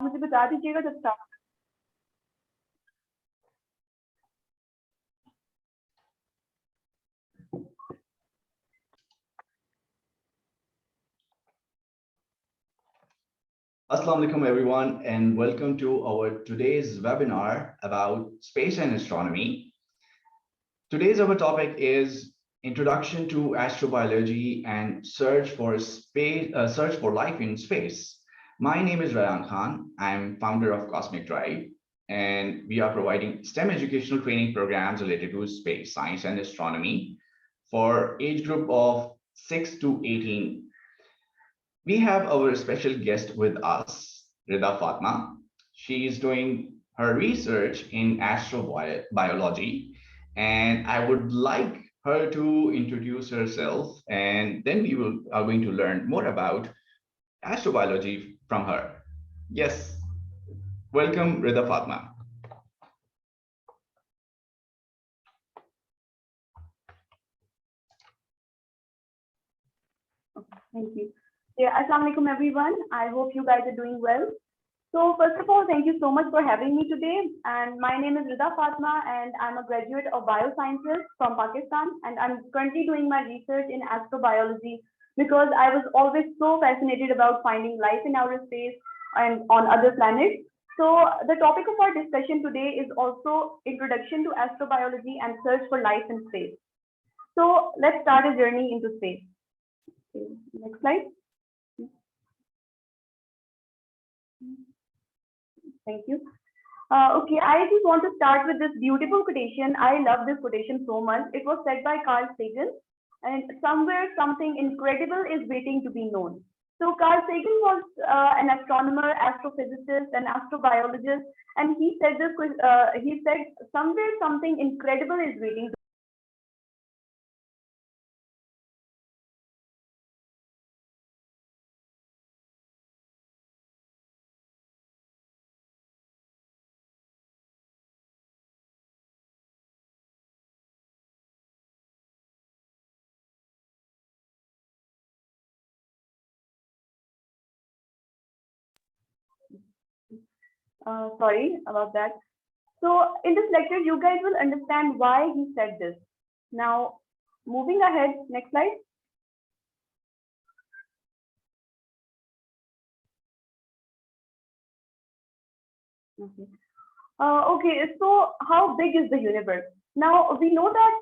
मुझे बता दीजिएगा जब start. Assalamu alaikum everyone, and welcome to our today's webinar about space and astronomy. Today's our topic is Introduction to Astrobiology and Search for Life in Space. My name is Rayan Khan. I'm founder of Cosmic Drive, and we are providing STEM educational training programs related to space science and astronomy for age group of 6 to 18. We have our special guest with us, Rida Fatima. She is doing her research in astrobiology, and I would like her to introduce herself, and then we are going to learn more about astrobiology from her. Yes, welcome, Rida Fatima. Thank you. Yeah, Assalamu alaikum everyone. I hope you guys are doing well. So first of all, thank you so much for having me today. And my name is Rida Fatima, and I'm a graduate of Biosciences from Pakistan. And I'm currently doing my research in astrobiology because I was always so fascinated about finding life in outer space and on other planets. So the topic of our discussion today is also Introduction to Astrobiology and Search for Life in Space. So let's start a journey into space. Okay, next slide. Thank you. Okay, I just want to start with this beautiful quotation. I love this quotation so much. It was said by Carl Sagan, and somewhere something incredible is waiting to be known. So Carl Sagan was an astronomer, astrophysicist, and astrobiologist, and he said this. He said somewhere something incredible is waiting. Sorry about that. So in this lecture, you guys will understand why he said this. Now, moving ahead, next slide. Okay. Okay, so how big is the universe? Now we know that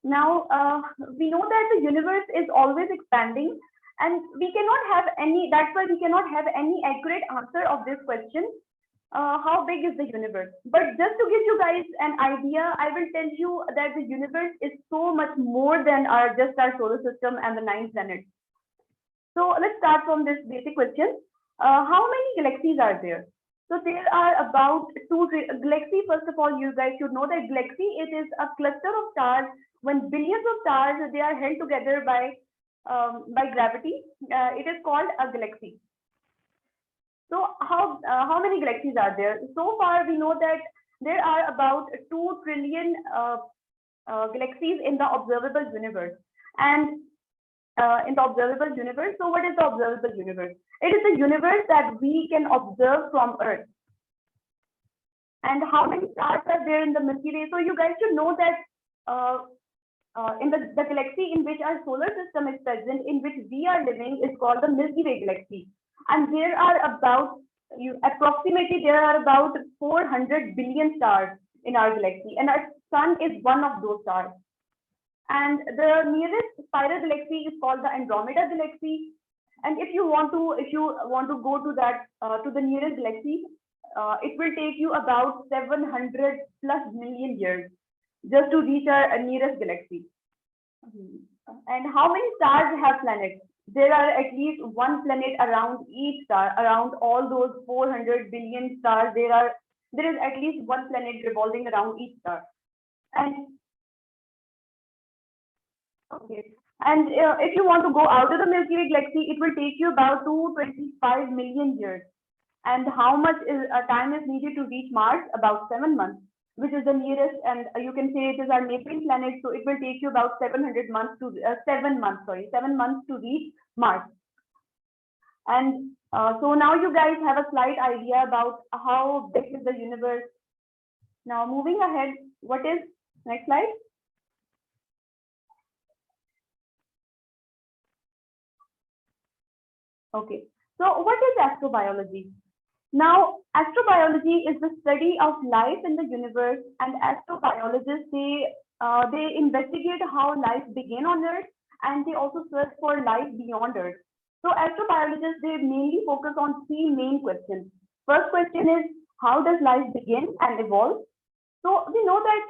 the universe is always expanding, and we cannot have any. That's why we cannot have any accurate answer of this question. How big is the universe? But just to give you guys an idea, I will tell you that the universe is so much more than just our solar system and the 9 planets. So let's start from this basic question. How many galaxies are there? So there are about 2 galaxies. First of all, you guys should know that galaxy, it is a cluster of stars. When billions of stars, they are held together by gravity, it is called a galaxy. So how many galaxies are there? So far, we know that there are about 2 trillion galaxies in the observable universe. And in the observable universe, so what is the observable universe? It is the universe that we can observe from Earth. And how many stars are there in the Milky Way? So you guys should know that in the galaxy in which our solar system is present, in which we are living, is called the Milky Way galaxy. And there are approximately there are about 400 billion stars in our galaxy, and our sun is one of those stars. And the nearest spiral galaxy is called the Andromeda galaxy. And if you want to go to that to the nearest galaxy, it will take you about 700 plus million years just to reach our nearest galaxy. And how many stars have planets? There are at least 1 planet around each star. Around all those 400 billion stars, there is at least 1 planet revolving around each star. And okay. And if you want to go out of the Milky Way galaxy, it will take you about 225 million years. And how much time is needed to reach Mars? About 7 months, which is the nearest, and you can say it is our neighboring planet. So it will take you about 700 months to 7 months to reach Mars. And So now you guys have a slight idea about how big is the universe. Now moving ahead, what is next slide? Okay. So what is astrobiology? Now, astrobiology is the study of life in the universe, and astrobiologists they investigate how life began on Earth, and they also search for life beyond Earth. So, astrobiologists they mainly focus on three main questions. First question is how does life begin and evolve? So we know that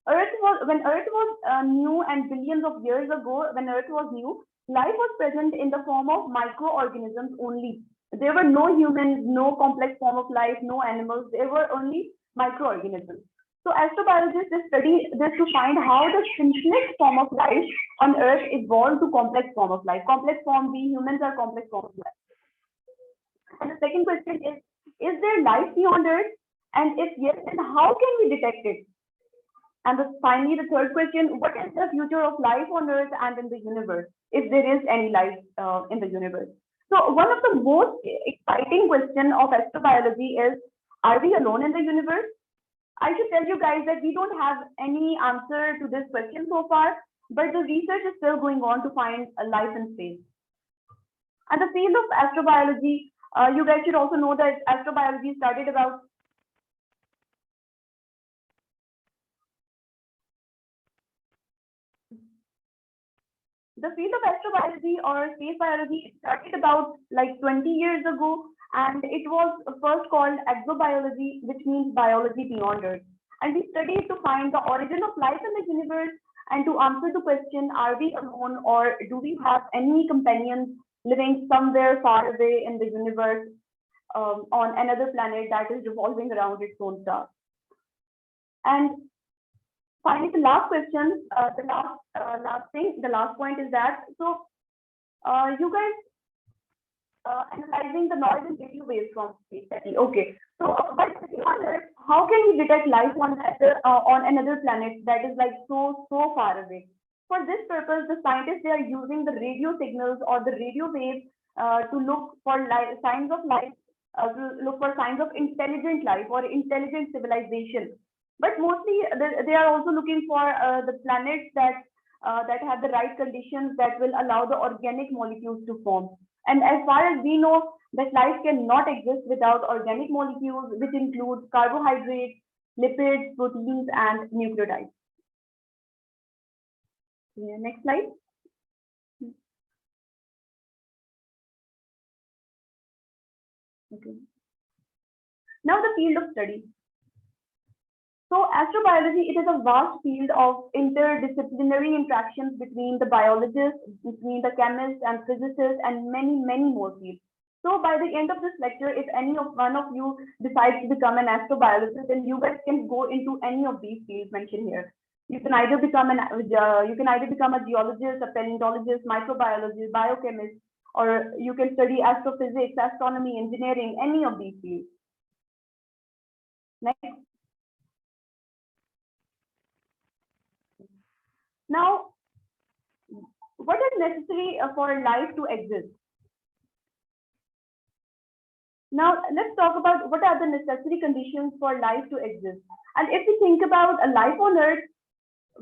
Earth was new and billions of years ago, when Earth was new, life was present in the form of microorganisms only. There were no humans, no complex form of life, no animals. There were only microorganisms. So astrobiologists they study this to find how the simplest form of life on Earth evolved to complex form of life. Complex form, we humans are complex form of life. And the second question is there life beyond Earth? And if yes, then how can we detect it? And finally, the third question, what is the future of life on Earth and in the universe, if there is any life in the universe? So one of the most exciting questions of astrobiology is, are we alone in the universe? I should tell you guys that we don't have any answer to this question so far, but the research is still going on to find a life in space. And the field of astrobiology, you guys should also know that astrobiology started about the field of astrobiology or space biology started about like 20 years ago, and it was first called exobiology, which means biology beyond Earth. And we studied to find the origin of life in the universe and to answer the question, are we alone or do we have any companions living somewhere far away in the universe on another planet that is revolving around its own star? And finally, the last question, the last point is that, so you guys analyzing the noise and radio waves from space. Okay, so but on Earth, how can we detect life on another planet that is like so far away? For this purpose, the scientists they are using the radio signals or the radio waves to look for signs of life, to look for signs of intelligent life or intelligent civilization. But mostly they are also looking for the planets that have the right conditions that will allow the organic molecules to form. And as far as we know, that life cannot exist without organic molecules, which include carbohydrates, lipids, proteins, and nucleotides. Yeah, next slide. Okay. Now the field of study. So astrobiology, it is a vast field of interdisciplinary interactions between the biologists, between the chemists and physicists, and many more fields. So by the end of this lecture, if any of one of you decides to become an astrobiologist, then you guys can go into any of these fields mentioned here. You can either become a geologist, a paleontologist, microbiologist, biochemist, or you can study astrophysics, astronomy, engineering, any of these fields. Next. Now, what is necessary for life to exist? Now, let's talk about what are the necessary conditions for life to exist. And if we think about a life on Earth,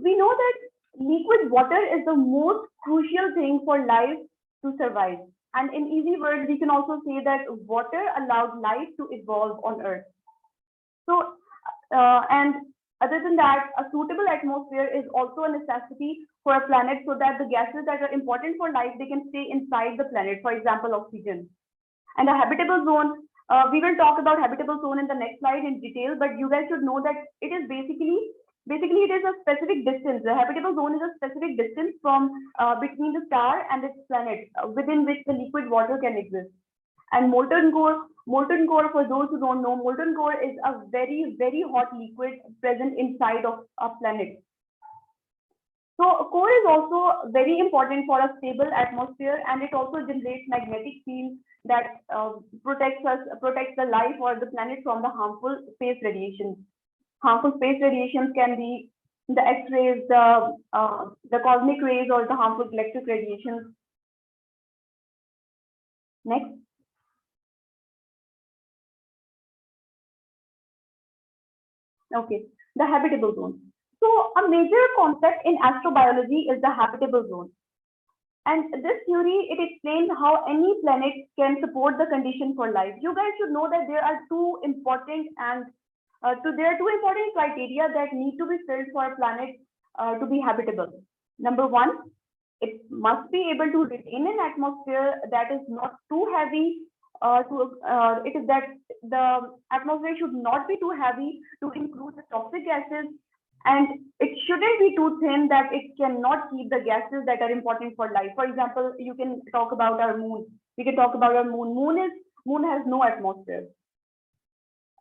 we know that liquid water is the most crucial thing for life to survive. And in easy words, we can also say that water allowed life to evolve on Earth. So, and other than that, a suitable atmosphere is also a necessity for a planet so that the gases that are important for life, they can stay inside the planet, for example, oxygen. And a habitable zone, we will talk about habitable zone in the next slide in detail, but you guys should know that it is basically it is a specific distance. The habitable zone is a specific distance from between the star and its planet within which the liquid water can exist. And molten core, for those who don't know, molten core is a very hot liquid present inside of a planet. So core is also very important for a stable atmosphere, and it also generates magnetic field that protects the life or the planet from the harmful space radiations. Harmful space radiations can be the X-rays, the cosmic rays, or the harmful electric radiations. Next. Okay, the habitable zone. So a major concept in astrobiology is the habitable zone. And this theory, it explains how any planet can support the condition for life. You guys should know that there are two important criteria that need to be filled for a planet to be habitable. Number one, it must be able to retain an atmosphere that is not too heavy. It is that the atmosphere should not be too heavy to include the toxic gases, and it shouldn't be too thin that it cannot keep the gases that are important for life. For example, you can talk about our moon. We can talk about our moon. Moon has no atmosphere.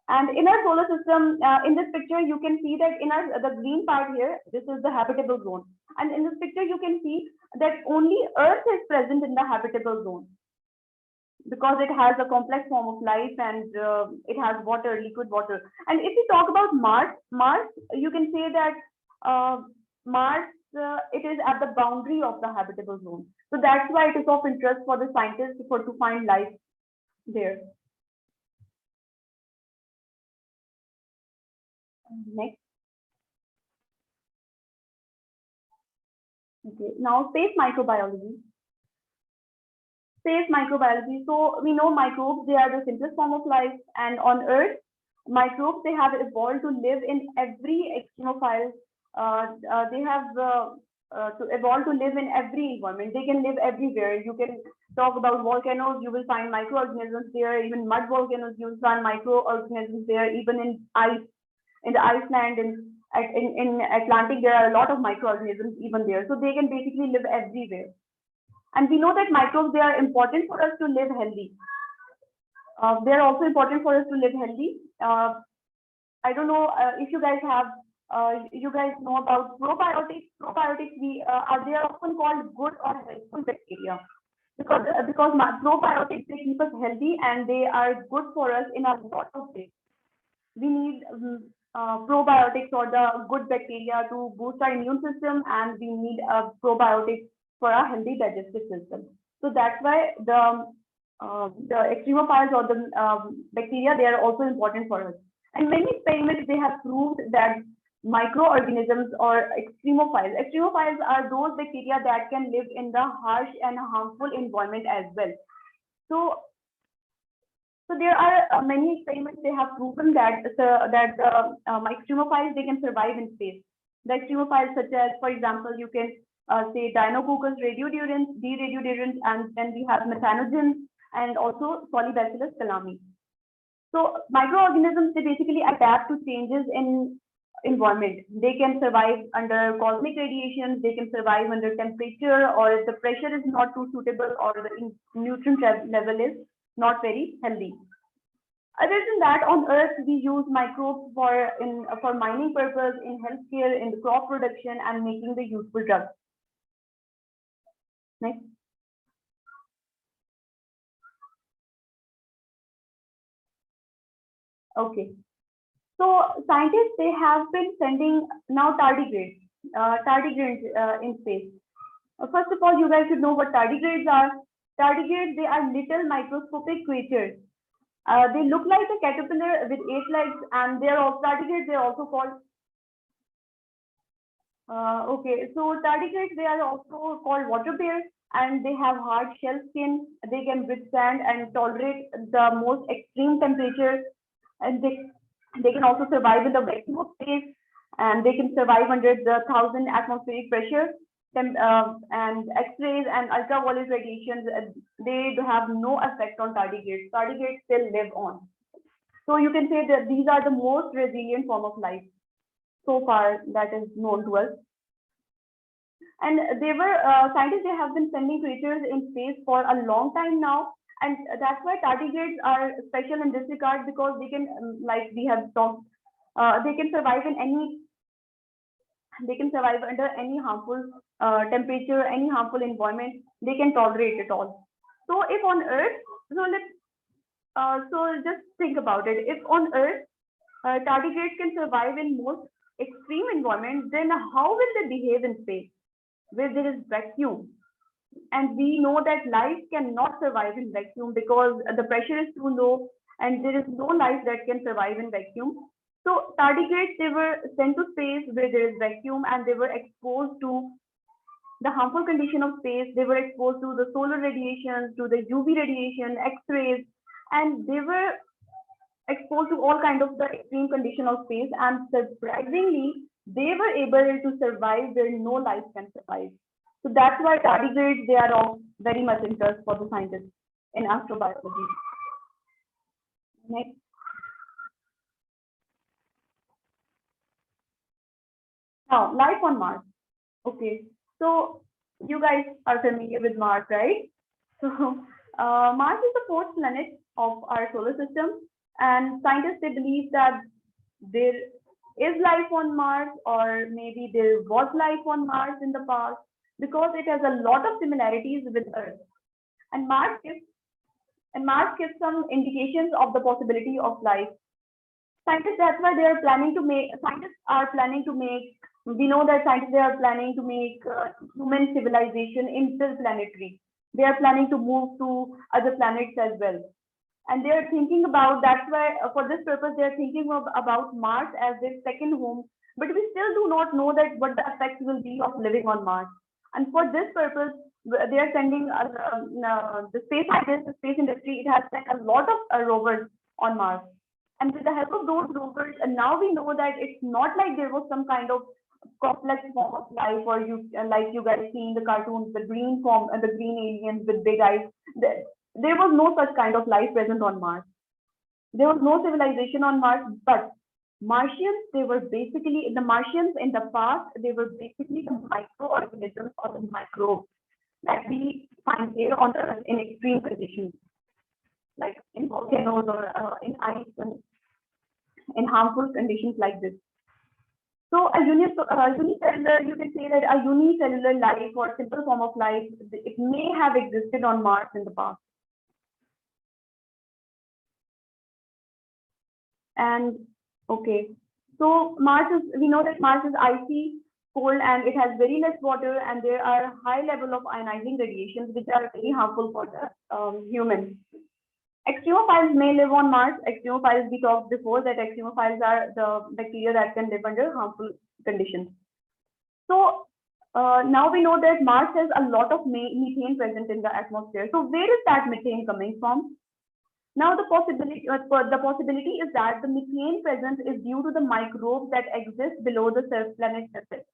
And in our solar system, in this picture, you can see that in our the green part here, this is the habitable zone. And in this picture, you can see that only Earth is present in the habitable zone because it has a complex form of life, and it has water, liquid water. And if we talk about Mars, you can say that Mars, it is at the boundary of the habitable zone. So that's why it is of interest for the scientists to find life there. Next. Okay, now space microbiology. Space microbiology. So we know microbes, they are the simplest form of life, and on Earth, microbes, they have evolved to live in every extremophile. They have to evolve to live in every environment. They can live everywhere. You can talk about volcanoes, you will find microorganisms there. Even mud volcanoes, you will find microorganisms there. Even in ice, in the Iceland, in Atlantic, there are a lot of microorganisms even there. So they can basically live everywhere. And we know that microbes, they are important for us to live healthy. They are also important for us to live healthy. I don't know if you guys have, you guys know about probiotics. Probiotics, they are often called good or helpful bacteria because probiotics, they keep us healthy and they are good for us in a lot of ways. We need probiotics or the good bacteria to boost our immune system, and we need probiotics for a healthy digestive system. So that's why the extremophiles or the bacteria, they are also important for us. And many experiments, they have proved that microorganisms or extremophiles are those bacteria that can live in the harsh and harmful environment as well. So there are many experiments, they have proven that extremophiles, they can survive in space. The extremophiles such as, for example, you can say Deinococcus radiodurans, D radiodurans, and then we have methanogens and also Solibacillus calami. So microorganisms, they basically adapt to changes in environment. They can survive under cosmic radiation, they can survive under temperature, or if the pressure is not too suitable, or the nutrient level is not very healthy. Other than that, on Earth, we use microbes for mining purpose, in healthcare, in the crop production, and making the useful drugs. Next. Okay. So scientists, they have been sending now tardigrades in space. First of all, you guys should know what tardigrades are. Tardigrades, they are little microscopic creatures. They look like a caterpillar with 8 legs, and tardigrades, they're also called. Okay, so tardigrades, they are also called water bears, and they have hard shell skin. They can withstand and tolerate the most extreme temperatures, and they can also survive in the vacuum of space, and they can survive under the 1,000 atmospheric pressure. And X-rays and ultraviolet radiations, they have no effect on tardigrades. Tardigrades still live on. So you can say that these are the most resilient form of life so far that is known to us. And scientists, they have been sending creatures in space for a long time now. And that's why tardigrades are special in this regard, because they can, like we have talked, they can survive under any harmful temperature, any harmful environment. They can tolerate it all. So if on Earth, so just think about it. If on Earth, tardigrades can survive in most extreme environments, then how will they behave in space, where there is vacuum? And we know that life cannot survive in vacuum because the pressure is too low, and there is no life that can survive in vacuum. So tardigrades, they were sent to space where there is vacuum, and they were exposed to the harmful condition of space. They were exposed to the solar radiation, to the UV radiation, X-rays, and they were exposed to all kind of the extreme condition of space. And surprisingly, they were able to survive where no life can survive. So that's why tardigrades, they are of very much interest for the scientists in astrobiology. Next. Now, life on Mars. Okay, so you guys are familiar with Mars, right? So Mars is the fourth planet of our solar system, and scientists, they believe that there is life on Mars, or maybe there was life on Mars in the past, because it has a lot of similarities with Earth. And Mars gives some indications of the possibility of life. Scientists, that's why they are planning to make. Scientists are planning to make. We know that scientists, they are planning to make human civilization interplanetary. They are planning to move to other planets as well, and they are thinking about. That's why, for this purpose, they are thinking about Mars as their second home. But we still do not know that what the effects will be of living on Mars. And for this purpose, they are sending the space scientists, the space industry. It has sent a lot of rovers on Mars. And with the help of those rovers, and now we know that it's not like there was some kind of complex form of life, or you like you guys see in the cartoons, the green form and the green aliens with big eyes. There was no such kind of life present on Mars. There was no civilization on Mars, but Martians, they were basically the Martians in the past. They were basically the microorganisms or the microbes that we find here on the Earth in extreme conditions, like in volcanoes or in ice and in harmful conditions like this. So a unicellular, you can say that a unicellular life or simple form of life, it may have existed on Mars in the past. And okay, so we know that Mars is icy, cold, and it has very less water, and there are high level of ionizing radiations which are very harmful for the humans. Extremophiles may live on Mars. Extremophiles, we talked before that extremophiles are the bacteria that can live under harmful conditions. So now we know that Mars has a lot of methane present in the atmosphere. So where is that methane coming from? Now the possibility is that the methane presence is due to the microbes that exist below the planet surface.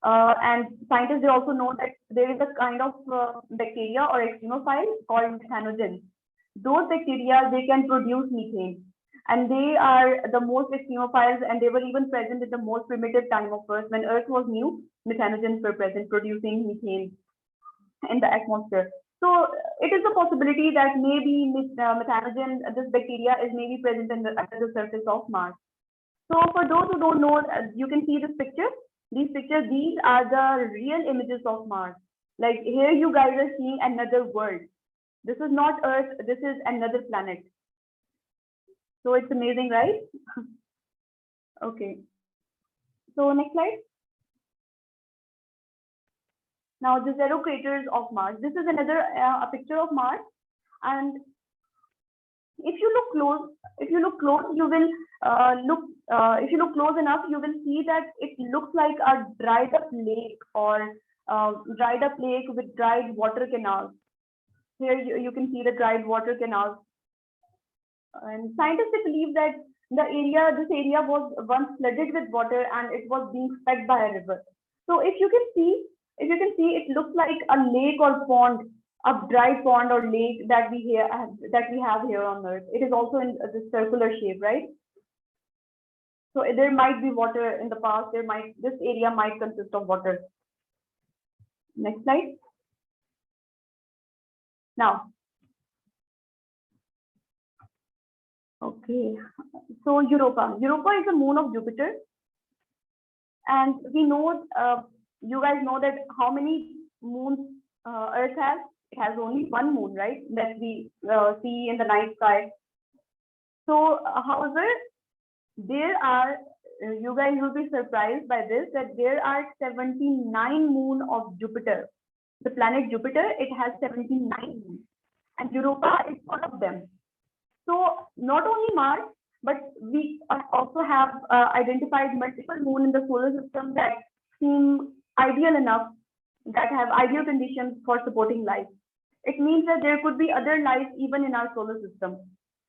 And scientists, they also know that there is a kind of bacteria or extremophile called methanogens. Those bacteria, they can produce methane, and they are the most extremophiles, and they were even present at the most primitive time of Earth. When Earth was new, methanogens were present producing methane in the atmosphere. So it is a possibility that maybe methanogen, this bacteria, is maybe present under the surface of Mars. So for those who don't know, you can see this picture. These are the real images of Mars. Like here, you guys are seeing another world. This is not Earth, this is another planet. So it's amazing, right? Okay. So next slide. Now the Jezero craters of Mars. This is another a picture of Mars, and if you look close, you will if you look close enough, you will see that it looks like a dried up lake, or dried up lake with dried water canals. Here you can see the dried water canals. And scientists believe that this area was once flooded with water, and it was being fed by a river. So if you can see, it looks like a lake or pond, a dry pond or lake that we have here on Earth. It is also in the circular shape, right? So there might be water in the past. This area might consist of water. Next slide. Now, okay, so Europa is the moon of Jupiter, and we know, you guys know that how many moons Earth has. It has only one moon, right? That we see in the night sky. So, however, there are, you guys will be surprised by this, that there are 79 moons of Jupiter. The planet Jupiter, it has 79 moons, and Europa is one of them. So not only Mars, but we also have identified multiple moons in the solar system that seem ideal enough, that have ideal conditions for supporting life. It means that there could be other life even in our solar system.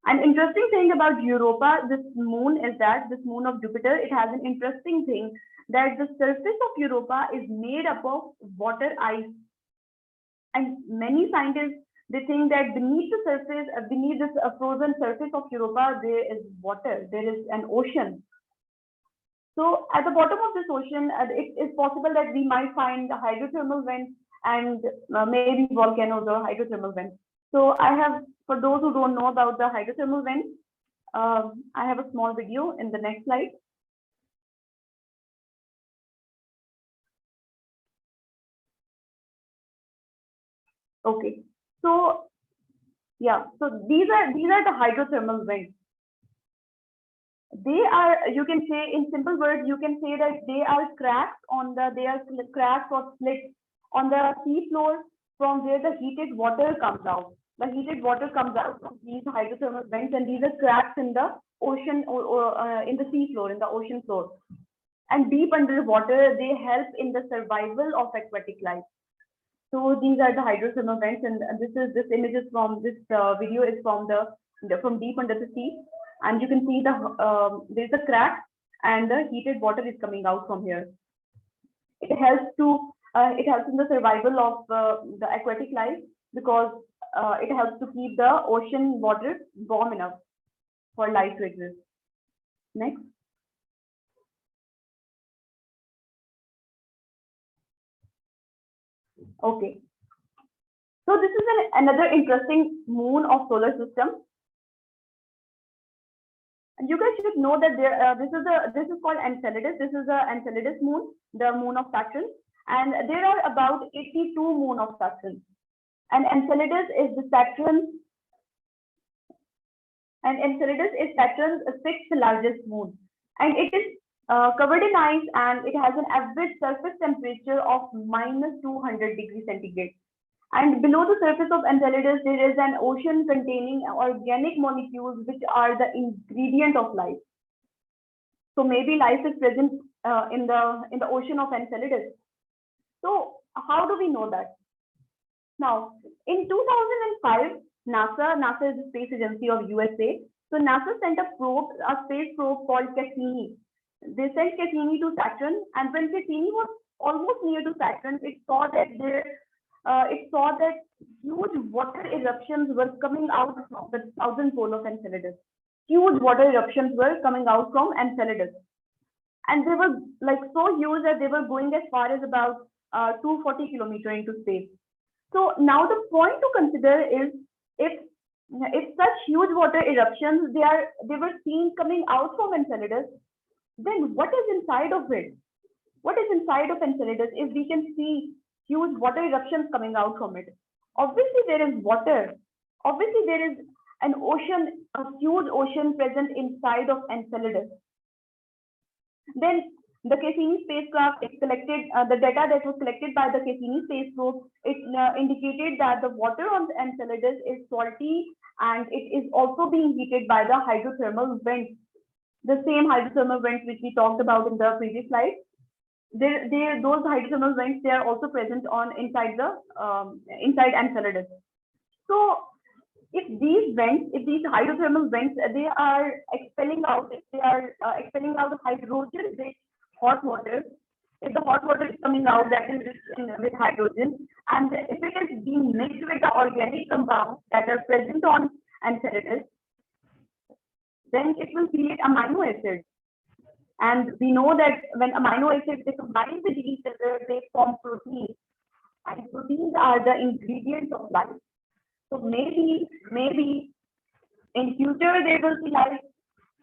An interesting thing about Europa, this moon, is that this moon of Jupiter, it has an interesting thing that the surface of Europa is made up of water ice. And many scientists, they think that beneath the surface, beneath this frozen surface of Europa, there is water, there is an ocean. So at the bottom of this ocean, it is possible that we might find hydrothermal vents and maybe volcanoes or hydrothermal vents. So I have, for those who don't know about the hydrothermal vents, I have a small video in the next slide. Okay, so yeah, so these are the hydrothermal vents. They are, you can say in simple words, you can say that they are cracks on the, they are cracks or slits on the sea floor from where the heated water comes out. The heated water comes out from these hydrothermal vents, and these are cracks in the ocean or in the sea floor, in the ocean floor. And deep under water, they help in the survival of aquatic life. So these are the hydrothermal vents, and this image is from this video is from from deep under the sea, and you can see there's a crack, and the heated water is coming out from here. It helps in the survival of the aquatic life, because it helps to keep the ocean water warm enough for life to exist. Next. Okay. So this is another interesting moon of solar system. And you guys should know that this is called Enceladus. This is the Enceladus moon, the moon of Saturn, and there are about 82 moon of Saturn. And Enceladus is Saturn's sixth largest moon, and it is covered in ice, and it has an average surface temperature of -200 degrees centigrade. And below the surface of Enceladus, there is an ocean containing organic molecules which are the ingredient of life. So maybe life is present in the ocean of Enceladus. So how do we know that? Now, in 2005, NASA is the space agency of USA. So NASA sent a space probe called Cassini. They sent Cassini to Saturn, and when Cassini was almost near to Saturn, it saw that huge water eruptions were coming out from the southern pole of Enceladus. Huge water eruptions were coming out from Enceladus, and they were like so huge that they were going as far as about 240 kilometers into space. So now the point to consider is, if such huge water eruptions they were seen coming out from Enceladus, then what is inside of it? What is inside of Enceladus if we can see huge water eruptions coming out from it? Obviously there is water. Obviously there is an ocean, a huge ocean present inside of Enceladus. Then the Cassini spacecraft, it collected the data that was collected by the Cassini space probe. It indicated that the water on Enceladus is salty, and it is also being heated by the hydrothermal vents. The same hydrothermal vents which we talked about in the previous slide. Those hydrothermal vents, they are also present inside Enceladus. So if these hydrothermal vents, they are expelling out hydrogen-rich hot water. If the hot water is coming out, that is rich with hydrogen, and if it is being mixed with the organic compounds that are present on Enceladus, then it will create amino acids. And we know that when amino acids they combine with each other, they form proteins, and proteins are the ingredients of life. So maybe in future there will be life.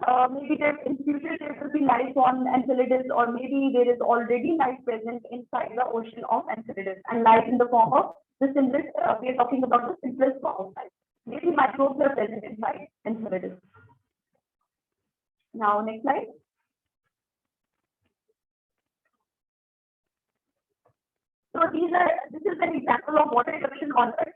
In future there will be life on Enceladus, or maybe there is already life present inside the ocean of Enceladus, and life in the form of the simplest. We are talking about the simplest form of life. Maybe microbes are present inside Enceladus. Now, next slide. So this is an example of water eruption on Earth.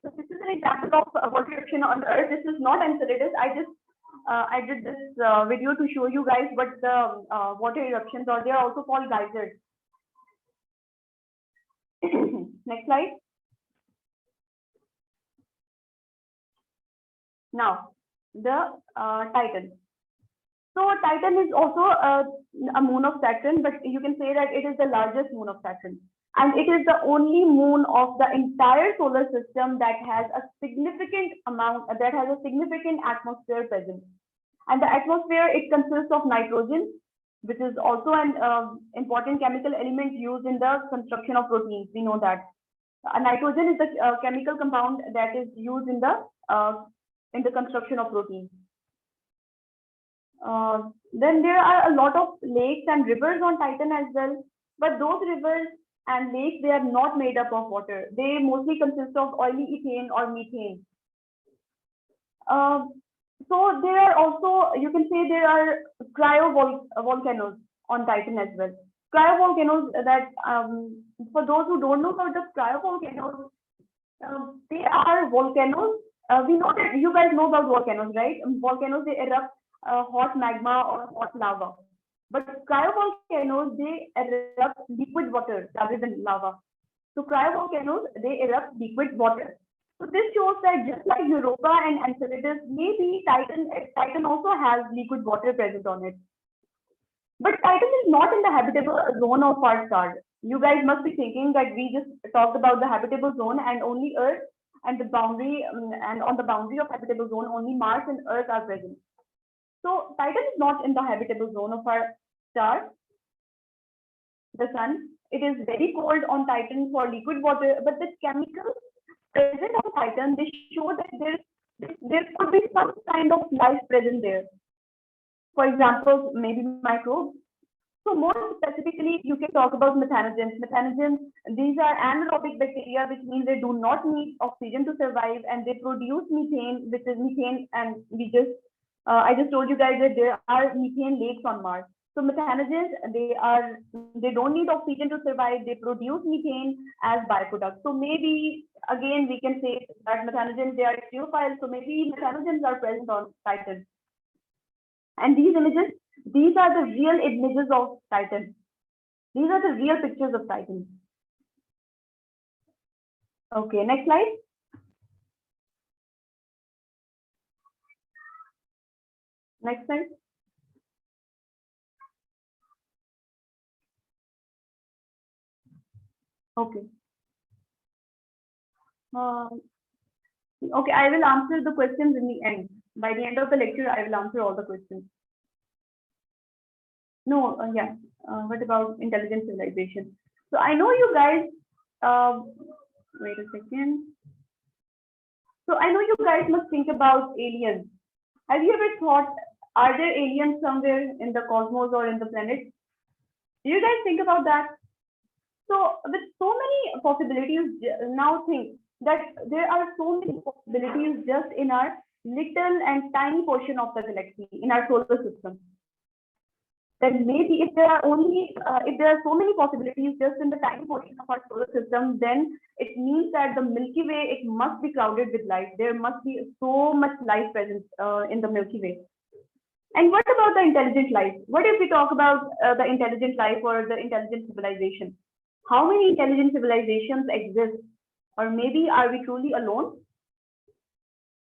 So this is an example of water eruption on Earth. This is not Enceladus. I did this video to show you guys what the water eruptions are. They are also called geysers. Next slide. Now, the Titan. So Titan is also a moon of Saturn, but you can say that it is the largest moon of Saturn. And it is the only moon of the entire solar system that has a significant atmosphere present. And the atmosphere, it consists of nitrogen, which is also an important chemical element used in the construction of proteins. We know that. Nitrogen is the chemical compound that is used in the construction of proteins. Then there are a lot of lakes and rivers on Titan as well, but those rivers and lakes, they are not made up of water. They mostly consist of oily ethane or methane. So there are also, you can say there are cryovolcanoes on Titan as well. Cryovolcanoes that, for those who don't know about the cryovolcanoes, they are volcanoes. We know that you guys know about volcanoes, right? Volcanoes, they erupt hot magma or hot lava. But cryovolcanoes, they erupt liquid water rather than lava. So cryovolcanoes, they erupt liquid water. So this shows that just like Europa and Enceladus, maybe Titan also has liquid water present on it. But Titan is not in the habitable zone of our star. You guys must be thinking that we just talked about the habitable zone and only Earth and the boundary, and on the boundary of habitable zone, only Mars and Earth are present. So Titan is not in the habitable zone of our star, the sun. It is very cold on Titan for liquid water, but the chemicals present on Titan, they show that there could be some kind of life present there. For example, maybe microbes. So more specifically, you can talk about methanogens. Methanogens, these are anaerobic bacteria, which means they do not need oxygen to survive, and they produce methane, which is methane, and I just told you guys that there are methane lakes on Mars. So methanogens, they don't need oxygen to survive. They produce methane as byproducts. So maybe again we can say that methanogens, they are extreophiles. So maybe methanogens are present on Titan. And these images, these are the real images of Titan. These are the real pictures of Titan. Okay, next slide. Next slide. Okay. Okay, I will answer the questions in the end. By the end of the lecture, I will answer all the questions. No, yeah. What about intelligent civilization? So I know you guys, wait a second. So I know you guys must think about aliens. Have you ever thought, are there aliens somewhere in the cosmos or in the planet? Do you guys think about that? So with so many possibilities, now think that there are so many possibilities just in our little and tiny portion of the galaxy, in our solar system. Then maybe if there are so many possibilities just in the tiny portion of our solar system, then it means that the Milky Way, it must be crowded with life. There must be so much life present in the Milky Way. And what about the intelligent life? What if we talk about the intelligent life or the intelligent civilization? How many intelligent civilizations exist? Or maybe are we truly alone?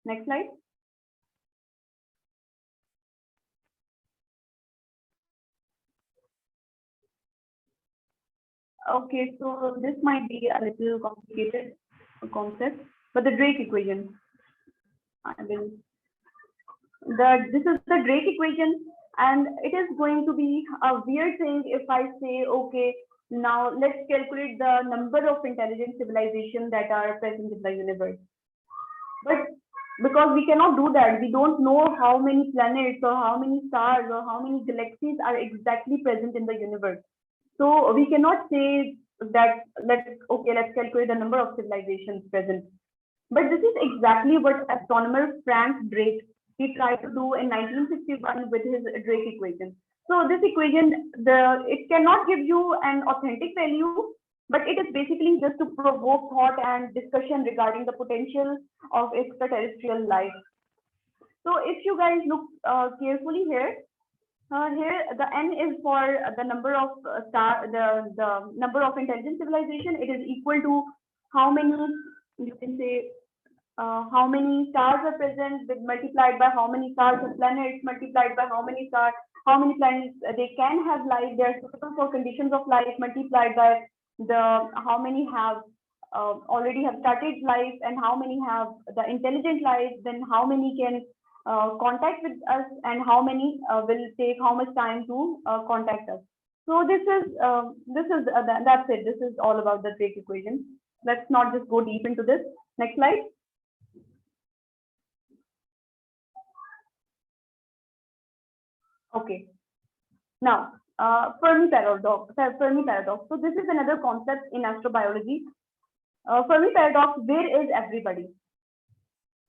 Next slide. Okay, so this might be a little complicated concept, but the Drake equation. This is the Drake equation, and it is going to be a weird thing if I say, okay, now let's calculate the number of intelligent civilizations that are present in the universe. But because we cannot do that, we don't know how many planets or how many stars or how many galaxies are exactly present in the universe. So we cannot say that let's calculate the number of civilizations present. But this is exactly what astronomer Frank Drake, he tried to do in 1961 with his Drake equation. So this equation, it cannot give you an authentic value, but it is basically just to provoke thought and discussion regarding the potential of extraterrestrial life. So if you guys look carefully here, here the N is for the number of the number of intelligent civilization. It is equal to how many, you can say, how many stars are present with multiplied by how many stars are planets, multiplied by how many stars, how many planets they can have life, they are suitable for conditions of life, multiplied by the how many have already have started life, and how many have the intelligent life, then how many can contact with us, and how many will take how much time to contact us. So that's it. This is all about the Drake equation. Let's not just go deep into this. Next slide. Okay. Now, Fermi Paradox. Fermi Paradox. So this is another concept in astrobiology. Fermi Paradox, where is everybody?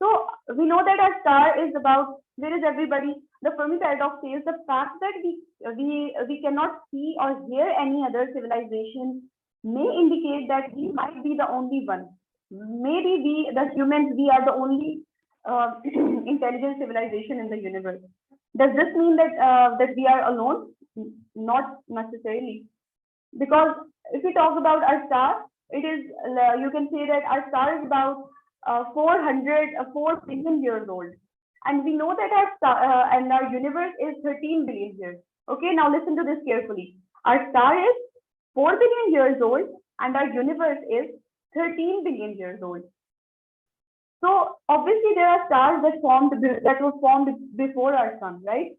So we know that our star is about where is everybody. The Fermi Paradox says the fact that we cannot see or hear any other civilization may indicate that we might be the only one. Maybe we, the humans, we are the only intelligent civilization in the universe. Does this mean that that we are alone? Not necessarily, because if we talk about our star, it is you can say that our star is about 4 billion years old, and we know that our star and our universe is 13 billion years. Okay, now listen to this carefully. Our star is 4 billion years old, and our universe is 13 billion years old. So obviously there are stars that were formed before our sun, right?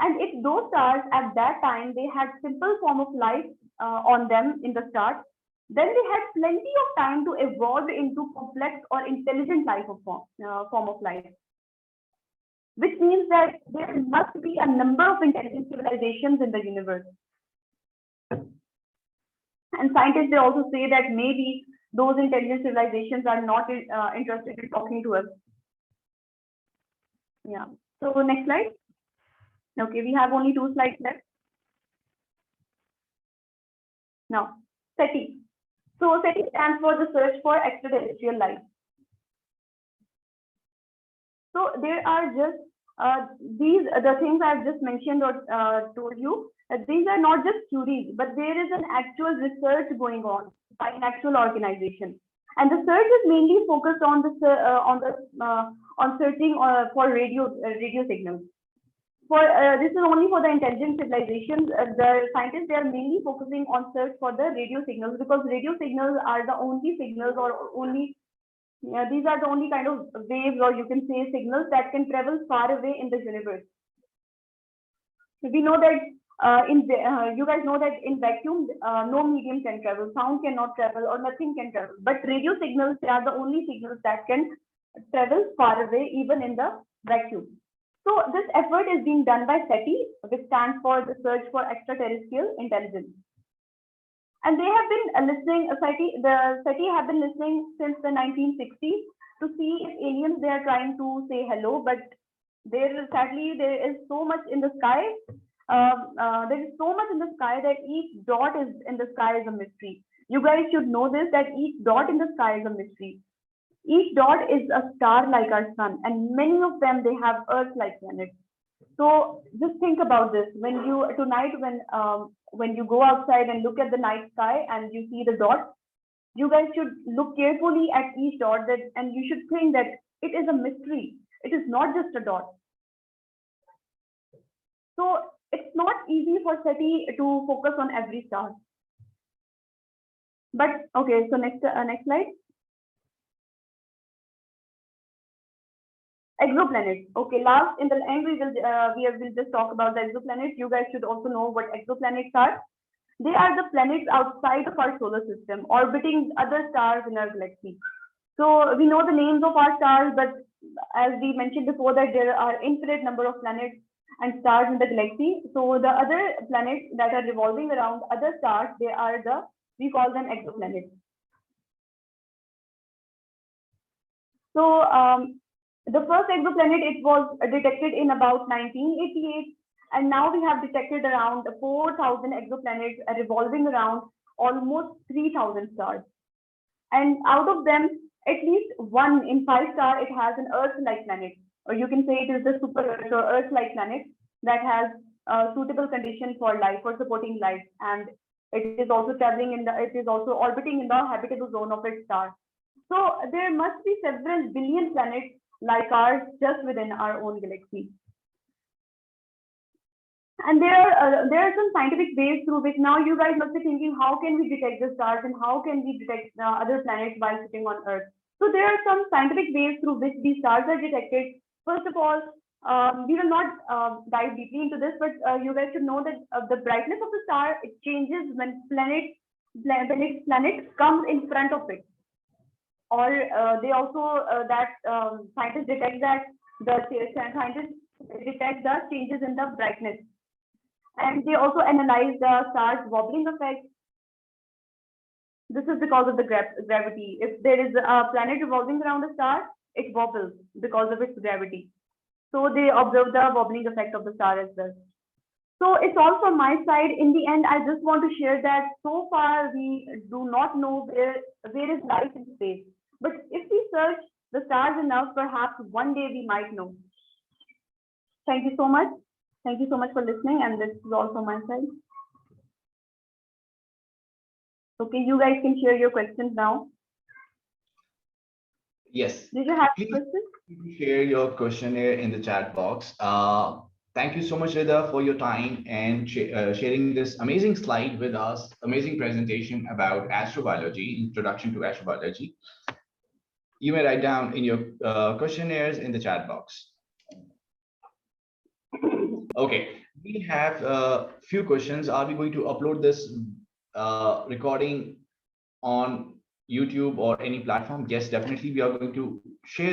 And if those stars at that time they had simple form of life on them in the start, then they had plenty of time to evolve into complex or intelligent life of form of life. Which means that there must be a number of intelligent civilizations in the universe. And scientists, they also say that maybe those intelligent civilizations are not interested in talking to us. Yeah. So next slide. Okay, we have only 2 slides left. Now, SETI. So SETI stands for the search for extraterrestrial life. So there are just the things I've just mentioned or told you. These are not just theories, but there is an actual research going on by an actual organization, and the search is mainly focused on searching for radio signals. For this is only for the intelligent civilizations. The scientists, they are mainly focusing on search for the radio signals, because radio signals are the only signals, or only these are the only kind of waves, or you can say signals, that can travel far away in the universe. We know that you guys know that in vacuum, no medium can travel, sound cannot travel, or nothing can travel. But radio signals, they are the only signals that can travel far away, even in the vacuum. So this effort is being done by SETI, which stands for the Search for Extraterrestrial Intelligence. And they have been listening, SETI have been listening since the 1960s to see if aliens, they are trying to say hello, but sadly there is so much in the sky. There is so much in the sky that each dot is in the sky is a mystery. You guys should know this, that each dot in the sky is a mystery. Each dot is a star like our sun, and many of them, they have Earth-like planets. So just think about this. When you tonight, when you go outside and look at the night sky and you see the dots, you guys should look carefully at each dot, and you should think that it is a mystery. It is not just a dot. So it's not easy for SETI to focus on every star. But okay, so next slide. Exoplanets. Okay, last in the end we will just talk about the exoplanets. You guys should also know what exoplanets are. They are the planets outside of our solar system, orbiting other stars in our galaxy. So we know the names of our stars, but as we mentioned before, that there are infinite number of planets and stars in the galaxy. So the other planets that are revolving around other stars, we call them exoplanets. So the first exoplanet, it was detected in about 1988, and now we have detected around 4,000 exoplanets revolving around almost 3,000 stars. And out of them, at least 1 in 5 star, it has an Earth-like planet, or you can say it is the super Earth or Earth-like planet that has suitable condition for life, for supporting life, and it is also it is also orbiting in the habitable zone of its star. So there must be several billion planets like ours just within our own galaxy. And there are some scientific ways through which now you guys must be thinking, how can we detect the stars and how can we detect other planets while sitting on Earth? So there are some scientific ways through which these stars are detected. First of all, we will not dive deeply into this, but you guys should know that the brightness of the star, it changes when its planet comes in front of it. Or they also scientists detect the changes in the brightness. And they also analyze the star's wobbling effect. This is because of the gravity. If there is a planet revolving around a star, it wobbles because of its gravity. So they observe the wobbling effect of the star as well. So it's all from my side. In the end, I just want to share that so far we do not know where is life in space. But if we search the stars enough, perhaps one day we might know. Thank you so much. Thank you so much for listening, and this is all from my side. Okay, you guys can share your questions now. Yes. Did you have Please questions? share your questionnaire in the chat box. Thank you so much, Rida, for your time and sharing this amazing slide with us, amazing presentation about astrobiology, introduction to astrobiology. You may write down in your questionnaires in the chat box. Okay, we have a few questions. Are we going to upload this recording on YouTube or any platform? Yes, definitely. We are going to share